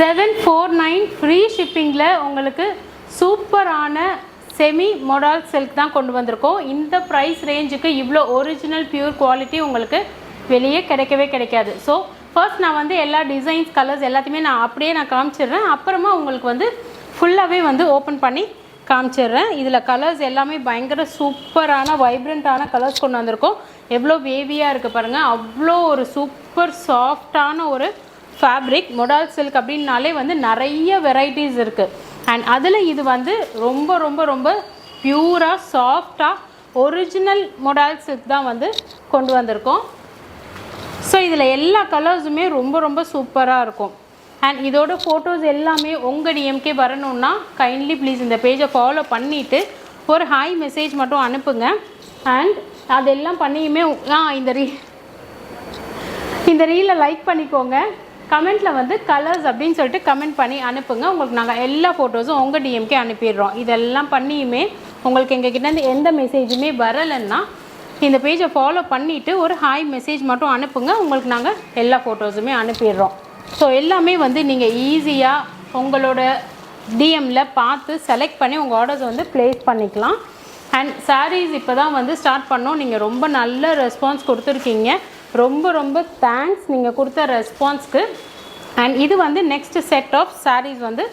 749 free ஷிப்பிங்கில் உங்களுக்கு சூப்பரான semi மோடால் silk தான் கொண்டு வந்திருக்கோம். இந்த ப்ரைஸ் ரேஞ்சுக்கு இவ்வளோ ஒரிஜினல் பியூர் குவாலிட்டி உங்களுக்கு வெளியே கிடைக்கவே கிடைக்காது. ஸோ ஃபர்ஸ்ட் நான் வந்து எல்லா டிசைன்ஸ் கலர்ஸ் எல்லாத்தையுமே நான் அப்படியே காமிச்சிடுறேன். அப்புறமா உங்களுக்கு வந்து ஃபுல்லாகவே வந்து ஓப்பன் பண்ணி காமிச்சிடுறேன். இதில் கலர்ஸ் எல்லாமே பயங்கர சூப்பரான வைப்ரண்ட்டான கலர்ஸ் கொண்டு வந்திருக்கோம். எவ்வளோ வேவியாக இருக்குது பாருங்கள். அவ்வளோ ஒரு சூப்பர் சாஃப்டான ஒரு ஃபேப்ரிக். மொடால் சில்க் அப்படின்னாலே வந்து நிறைய வெரைட்டிஸ் இருக்குது. அண்ட் அதில் இது வந்து ரொம்ப ரொம்ப ரொம்ப பியூராக சாஃப்டாக ஒரிஜினல் மொடால் சில்க் தான் வந்து கொண்டு வந்திருக்கோம். ஸோ இதில் எல்லா கலர்ஸுமே ரொம்ப ரொம்ப சூப்பராக இருக்கும். அண்ட் இதோட ஃபோட்டோஸ் எல்லாமே உங்கள் டிஎம்கே வரணுன்னா கைண்ட்லி ப்ளீஸ் இந்த பேஜை ஃபாலோ பண்ணிவிட்டு ஒரு ஹாய் மெசேஜ் மட்டும் அனுப்புங்க. அண்ட் அதெல்லாம் பண்ணியுமே இந்த ரீலை லைக் பண்ணிக்கோங்க. கமெண்ட்டில் வந்து கலர்ஸ் அப்படின்னு சொல்லிட்டு கமெண்ட் பண்ணி அனுப்புங்க. உங்களுக்கு நாங்கள் எல்லா ஃபோட்டோஸும் உங்கள் டிஎம்கே அனுப்பிடுறோம். இதெல்லாம் பண்ணியுமே உங்களுக்கு எங்ககிட்டேருந்து எந்த மெசேஜுமே வரலைன்னா இந்த பேஜை ஃபாலோ பண்ணிவிட்டு ஒரு ஹாய் மெசேஜ் மட்டும் அனுப்புங்க. உங்களுக்கு நாங்கள் எல்லா ஃபோட்டோஸுமே அனுப்பிடுறோம். ஸோ எல்லாமே வந்து நீங்கள் ஈஸியாக உங்களோட டிஎம்மில் பார்த்து செலக்ட் பண்ணி உங்கள் ஆர்டர்ஸ் வந்து ப்ளேஸ் பண்ணிக்கலாம். அண்ட் சாரீஸ் இப்போ தான் வந்து ஸ்டார்ட் பண்ணோம். நீங்கள் ரொம்ப நல்ல ரெஸ்பான்ஸ் கொடுத்துருக்கீங்க. ரொம்ப ரொம்ப தேங்க்ஸ் நீங்கள் கொடுத்த ரெஸ்பான்ஸ்க்கு. அண்ட் இது வந்து நெக்ஸ்ட் செட் ஆஃப் சாரீஸ் வந்து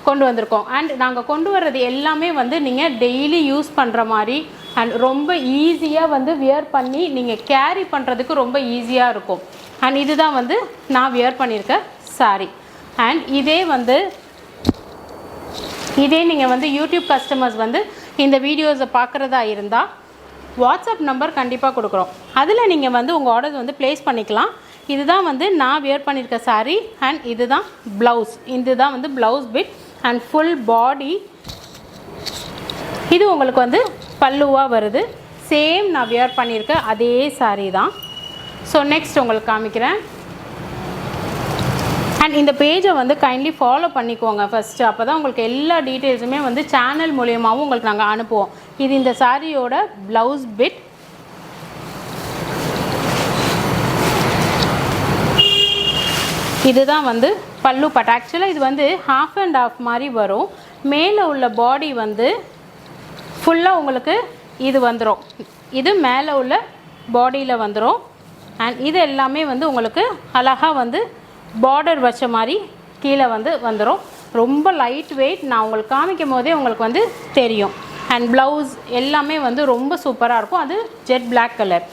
கொண்டு வந்திருக்கோம். அண்ட் நாங்கள் கொண்டு வர்றது எல்லாமே வந்து நீங்கள் டெய்லி யூஸ் பண்ணுற மாதிரி அண்ட் ரொம்ப ஈஸியாக வந்து வியர் பண்ணி நீங்கள் கேரி பண்ணுறதுக்கு ரொம்ப ஈஸியாக இருக்கும். அண்ட் இதுதான் வந்து நான் வியர் பண்ணியிருக்க சாரீ. அண்ட் இதே நீங்கள் வந்து யூடியூப் கஸ்டமர்ஸ் வந்து இந்த வீடியோஸை பார்க்குறதா இருந்தால் வாட்ஸ்அப் நம்பர் கண்டிப்பாக கொடுக்குறோம். அதில் நீங்கள் வந்து உங்கள் ஆர்டர்ஸ் வந்து ப்ளேஸ் பண்ணிக்கலாம். இதுதான் வந்து நான் வியர் பண்ணியிருக்க சாரீ. அண்ட் இதுதான் ப்ளவுஸ். இதுதான் வந்து blouse bit and full body. இது உங்களுக்கு வந்து பல்லுவாக வருது. சேம் நான் வியர் பண்ணியிருக்க அதே சாரீ தான். ஸோ நெக்ஸ்ட் உங்களுக்கு காமிக்கிறேன். அண்ட் இந்த பேஜை வந்து கைண்ட்லி ஃபாலோ பண்ணிக்கோங்க ஃபஸ்ட்டு. அப்போ தான் உங்களுக்கு எல்லா டீட்டெயில்ஸுமே வந்து சேனல் மூலியமாகவும் உங்களுக்கு நாங்கள் அனுப்புவோம். இது இந்த சாரியோட ப்ளவுஸ் பிட். இதுதான் வந்து பல்லு பட். ஆக்சுவலாக இது வந்து ஹாஃப் அண்ட் ஆஃப் மாதிரி வரும். மேலே உள்ள பாடி வந்து ஃபுல்லாக உங்களுக்கு இது வந்துடும். இது மேலே உள்ள பாடியில் வந்துடும். அண்ட் இது எல்லாமே வந்து உங்களுக்கு அழகாக வந்து பார்டர் வச்ச மாதிரி கீழே வந்து வந்துடும். ரொம்ப லைட் வெயிட். நான் உங்களுக்கு காமிக்கும் போதே உங்களுக்கு வந்து தெரியும். அண்ட் ப்ளவுஸ் எல்லாமே வந்து ரொம்ப சூப்பராக இருக்கும். அது ஜெட் பிளாக் கலர்.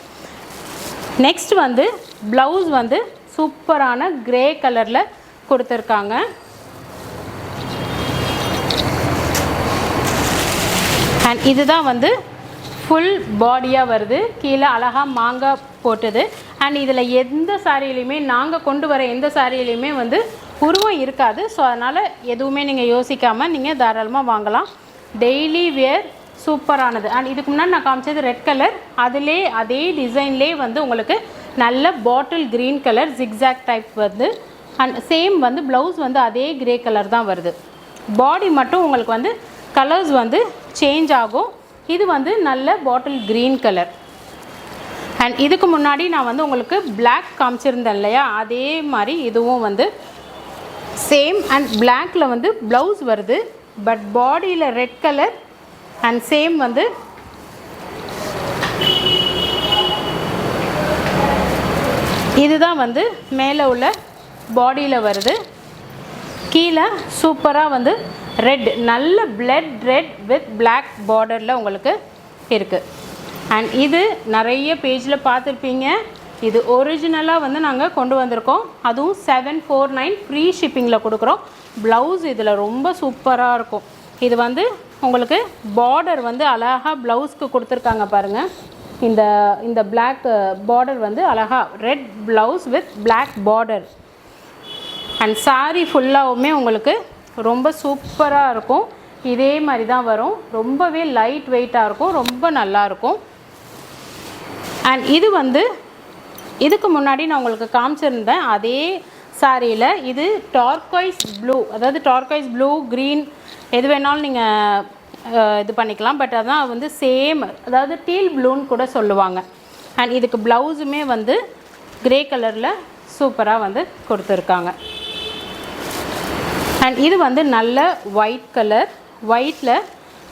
நெக்ஸ்ட் வந்து ப்ளவுஸ் வந்து சூப்பரான கிரே கலரில் கொடுத்துருக்காங்க. அண்ட் இதுதான் வந்து ஃபுல் பாடியாக வருது. கீழே அழகாக மாங்காய் போட்டது. அண்ட் இதில் எந்த சாரியிலையுமே நாங்கள் கொண்டு வர எந்த சாரியிலையுமே வந்து உருவம் இருக்காது. ஸோ அதனால் எதுவுமே நீங்கள் யோசிக்காமல் நீங்கள் தாராளமாக வாங்கலாம். Daily where சூப்பரானது. அண்ட் இதுக்கு முன்னாடி நான் காமிச்சது ரெட் கலர். அதே டிசைன்லேயே வந்து உங்களுக்கு நல்ல bottle green colour zigzag type வருது. அண்ட் சேம் வந்து ப்ளவுஸ் வந்து அதே கிரே கலர் தான் வருது. பாடி மட்டும் உங்களுக்கு வந்து கலர்ஸ் வந்து சேஞ்ச் ஆகும். இது வந்து நல்ல பாட்டில் க்ரீன் கலர். அண்ட் இதுக்கு முன்னாடி நான் வந்து உங்களுக்கு பிளாக் காமிச்சிருந்தேன் இல்லையா, அதே மாதிரி இதுவும் வந்து சேம். அண்ட் பிளாக்கில் வந்து ப்ளவுஸ் வருது. பட் பாடியில் ரெட் கலர். அண்ட் சேம் வந்து இதுதான் வந்து மேலே உள்ள பாடியில் வருது. கீழே சூப்பராக வந்து ரெட், நல்ல பிளட் ரெட் வித் பிளாக் பார்டரில் உங்களுக்கு இருக்குது. அண்ட் இது நிறைய பேஜில் பார்த்துருப்பீங்க. இது ஒரிஜினலாக வந்து நாங்கள் கொண்டு வந்திருக்கோம். அதுவும் 749 ஃப்ரீ ஷிப்பிங்கில் கொடுக்குறோம். ப்ளவுஸ் இதில் ரொம்ப சூப்பராக இருக்கும். இது வந்து உங்களுக்கு பார்டர் வந்து அழகாக ப்ளவுஸ்க்கு கொடுத்துருக்காங்க பாருங்கள். இந்த பிளாக் பார்டர் வந்து அழகாக red blouse with black border. And sari ஃபுல்லாகவுமே உங்களுக்கு ரொம்ப சூப்பராக இருக்கும். இதே மாதிரி தான் வரும். ரொம்பவே லைட் வெயிட்டாக இருக்கும். ரொம்ப நல்லாயிருக்கும். அண்ட் இது வந்து இதுக்கு முன்னாடி நான் உங்களுக்கு காமிச்சிருந்தேன் அதே சாரியில். இது டார்காய்ஸ் ப்ளூ, அதாவது டார்காய்ஸ் ப்ளூ க்ரீன் எது வேணாலும் நீங்கள் இது பண்ணிக்கலாம். பட் அதான் வந்து சேம், அதாவது டீல் ப்ளூன்னு கூட சொல்லுவாங்க. அண்ட் இதுக்கு ப்ளவுஸுமே வந்து கிரே கலரில் சூப்பராக வந்து கொடுத்துருக்காங்க. அண்ட் இது வந்து நல்ல ஒயிட் கலர். ஒயிட்டில்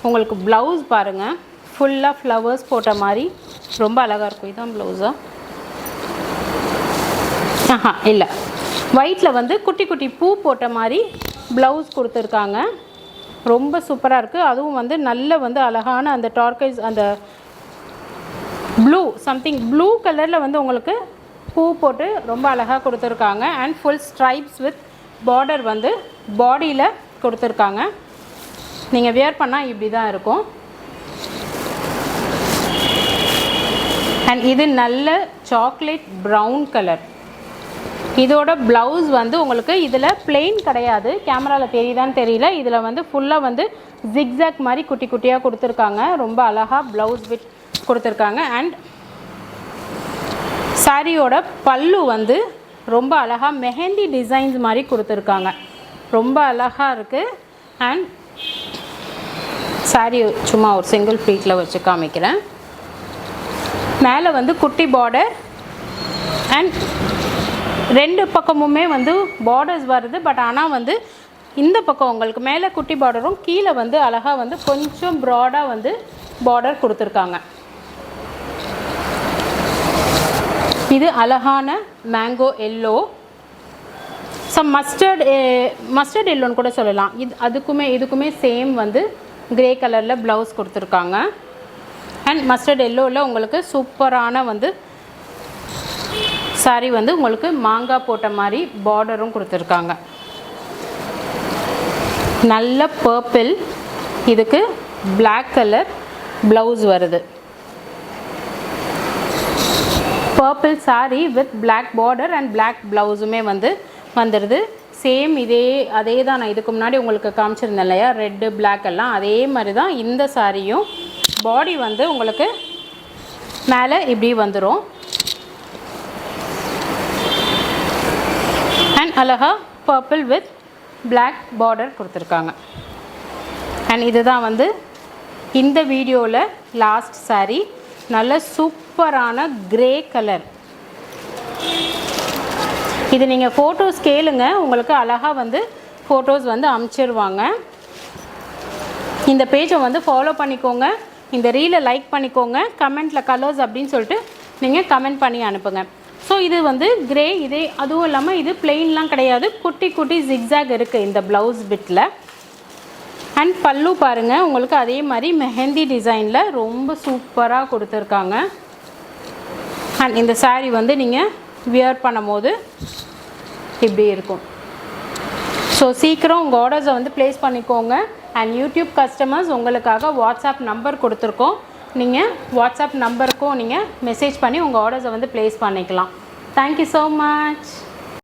உங்களுக்கு ப்ளவுஸ் பாருங்கள், ஃபுல்லாக ஃப்ளவர்ஸ் போட்ட மாதிரி ரொம்ப அழகாக இருக்கும். இதுதான் ப்ளவுஸா? இல்லை, ஒயிட்டில் வந்து குட்டி குட்டி பூ போட்ட மாதிரி ப்ளவுஸ் கொடுத்துருக்காங்க. ரொம்ப சூப்பராக இருக்குது. அதுவும் வந்து நல்ல வந்து அழகான அந்த டார்கைஸ், அந்த ப்ளூ சம்திங் ப்ளூ கலரில் வந்து உங்களுக்கு பூ போட்டு ரொம்ப அழகாக கொடுத்துருக்காங்க. And full stripes with border வந்து பாடியில் கொடுத்துருக்காங்க. நீங்கள் வியர் பண்ணால் இப்படி தான் இருக்கும். அண்ட் இது நல்ல சாக்லேட் ப்ரௌன் கலர். இதோட ப்ளவுஸ் வந்து உங்களுக்கு இதில் பிளெயின் கிடையாது, கேமராவில் தெரியுதான்னு தெரியல. இதில் வந்து ஃபுல்லாக வந்து ஜிக்ஸாக் மாதிரி குட்டி குட்டியாக கொடுத்துருக்காங்க. ரொம்ப அழகாக ப்ளவுஸ் வித் கொடுத்துருக்காங்க. அண்ட் சாரியோட பல்லு வந்து ரொம்ப அழகாக மெஹந்தி டிசைன்ஸ் மாதிரி கொடுத்துருக்காங்க. ரொம்ப அழகாக இருக்குது. அண்ட் சாரி சும்மா ஒரு சிங்கிள் ப்ளீட்டில் வச்சு காமிக்கிறேன். மேலே வந்து குட்டி பார்டர் அண்ட் ரெண்டு பக்கமுமே வந்து பார்டர்ஸ் வருது. பட் ஆனால் வந்து இந்த பக்கம் உங்களுக்கு மேலே குட்டி பார்டரும் கீழே வந்து அழகாக வந்து கொஞ்சம் ப்ராடாக வந்து பார்டர் கொடுத்துருக்காங்க. இது அழகான மேங்கோ எல்லோ, சம் மஸ்டர்ட் எல்லோன்னு கூட சொல்லலாம். இதுக்குமே சேம் வந்து கிரே கலரில் ப்ளவுஸ் கொடுத்துருக்காங்க. அண்ட் மஸ்டர்ட் எல்லோவில் உங்களுக்கு சூப்பரான வந்து சாரி வந்து உங்களுக்கு மாங்காய் போட்ட மாதிரி பார்டரும் கொடுத்துருக்காங்க. நல்ல பர்பிள், இதுக்கு பிளாக் கலர் ப்ளவுஸ் வருது. Purple sari with black border and black ப்ளவுஸுமே வந்து வந்துடுது. சேம் அதே தான் நான் இதுக்கு முன்னாடி உங்களுக்கு காமிச்சிருந்தேன் இல்லையா, ரெட்டு பிளாக் எல்லாம் அதே மாதிரி தான் இந்த சாரியும். பாடி வந்து உங்களுக்கு மேலே இப்படி வந்துடும். அண்ட் அழகா பர்பிள் வித் பிளாக் பார்டர் கொடுத்துருக்காங்க. அண்ட் இதுதான் வந்து இந்த வீடியோவில் லாஸ்ட் சாரீ. நல்ல சூப்பரான கிரே கலர். இது நீங்கள் ஃபோட்டோஸ் கேளுங்க, உங்களுக்கு அழகாக வந்து ஃபோட்டோஸ் வந்து அனுப்பிச்சிருவாங்க. இந்த பேஜை வந்து ஃபாலோ பண்ணிக்கோங்க, இந்த ரீலை லைக் பண்ணிக்கோங்க, கமெண்ட்டில் கலர்ஸ் அப்படின்னு சொல்லிட்டு நீங்கள் கமெண்ட் பண்ணி அனுப்புங்க. ஸோ இது வந்து கிரே, அதுவும் இல்லாமல் இது பிளெயின்லாம் கிடையாது, குட்டி குட்டி ஜிக்ஸாக் இருக்குது இந்த ப்ளவுஸ் பிட்டில். அண்ட் பல்லு பாருங்கள், உங்களுக்கு அதே மாதிரி மெஹந்தி டிசைனில் ரொம்ப சூப்பராக கொடுத்துருக்காங்க. அண்ட் இந்த சாரீ வந்து நீங்கள் வியர் பண்ணும் போது இப்படி இருக்கும். ஸோ சீக்கிரம் உங்கள் ஆர்டர்ஸை வந்து ப்ளேஸ் பண்ணிக்கோங்க. அண்ட் யூடியூப் கஸ்டமர்ஸ் உங்களுக்காக வாட்ஸ்அப் நம்பர் கொடுத்துருக்கோம். நீங்கள் வாட்ஸ்அப் நம்பருக்கும் நீங்கள் மெசேஜ் பண்ணி உங்கள் ஆர்டர்ஸை வந்து ப்ளேஸ் பண்ணிக்கலாம். Thank you so much.